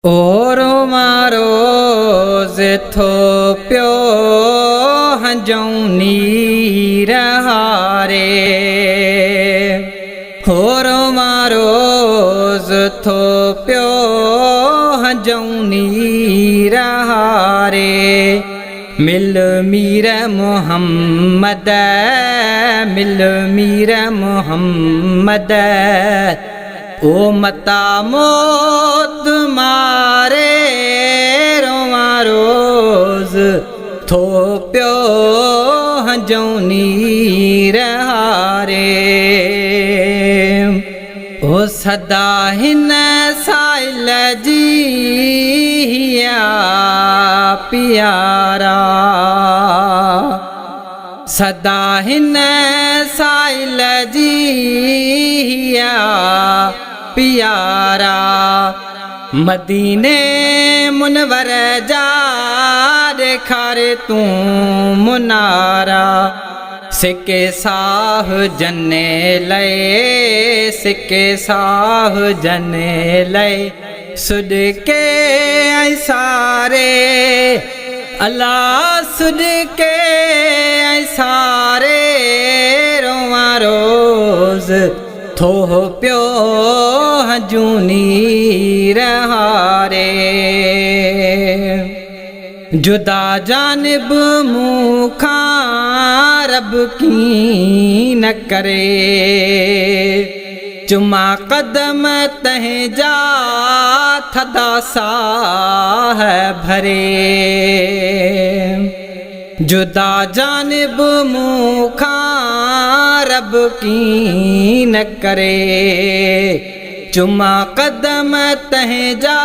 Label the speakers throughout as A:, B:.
A: ओरो मारोज थो प्यो हंजौनी रहारे। ओरो मारोज थो प्यो हंजौनी रहारे। मिल मीर मोहम्मद मिल मीर मोहम्मद ओ मता मौत मारे। रोवा रोज थो प्यो हंजौनी रहारे। ओ सदा हिन साइल जी हिया प्यारा। सदा हिन साइल जी हिया प्यारा। मदीने मुनवर जा ॾेखारे तूं मुनारा। सिके साह जने लए सिके साह जने लए। सुडके ऐं सारे अल्लाह सुडके ऐं सारे। रोवा रोज थो प्यो हंजूनी रहारे। जुदा जानिब मुखां रब की न करे। चुमा कदम तंहिंजा थदा साह भरे। जुदा जानिब मुखां रब की न करे। चुमा कदम तंहिंजा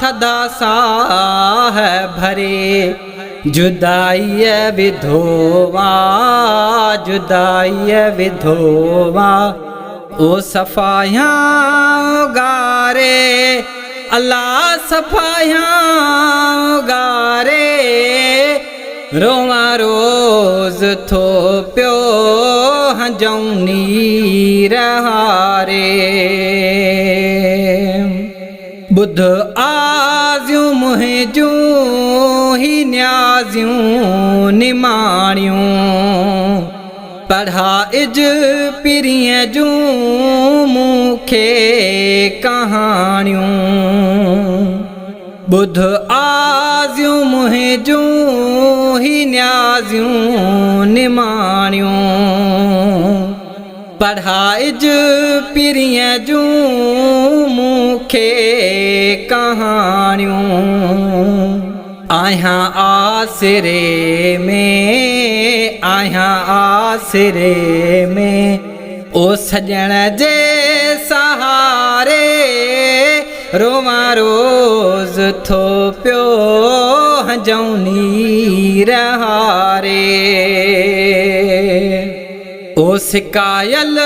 A: थदा साह भरे। जुदाई विधोवा जुदाई विधोवा ओ सफ़ाया गारे। अल्लाह सफ़ाया गारे। रोवा रोज थो प्यो हंजौनी रहारे। बुध आज़ियूं मुंहिंजूं ही न्याज़ियूं निमाणियूं। पढ़ा इज पिरीअ जूं मूंखे कहाणियूं। बुध आज़ियूं मुंहिंजूं ही न्याज़ियूं निमाणियूं। पढ़ा इज पिरीअ जूं मूंखे कहाणियूं। आहियां आसिरे में आहियां आसिरे में ओ सजण जे सहारे। रोवा रोज थो प्यो हंजौनी रहारे। ओ सिकायल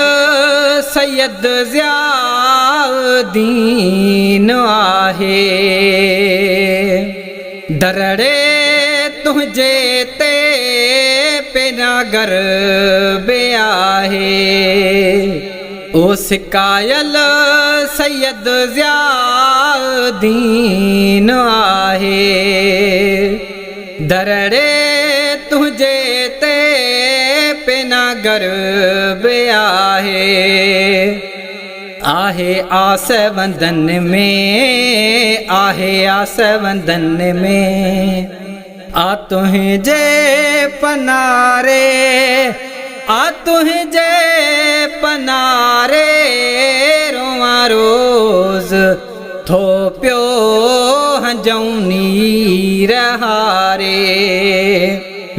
A: सैयद ज़ियाउद्दीन आहे। दरड़े तुझे ते पेनागर बे आहे। ओ सिकायल सैयद ज़ियाउद्दीन आहे। दरड़े तुझे ते पेनागर बे आहे। आहे आस वंदन में आहे आस वंदन में। आ तुझे पनारे आ तुझे पनारे। रोवा रोज थो प्यो हंजौनी रहारे।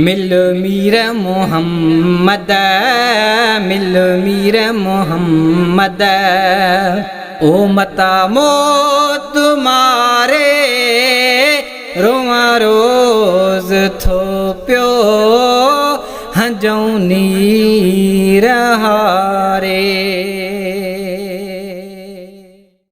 A: मिल मीर मोहम्मद मिल मीर मोहम्मद ओ मता मौत मारे। रोवा रोज थो प्यो हंजौनी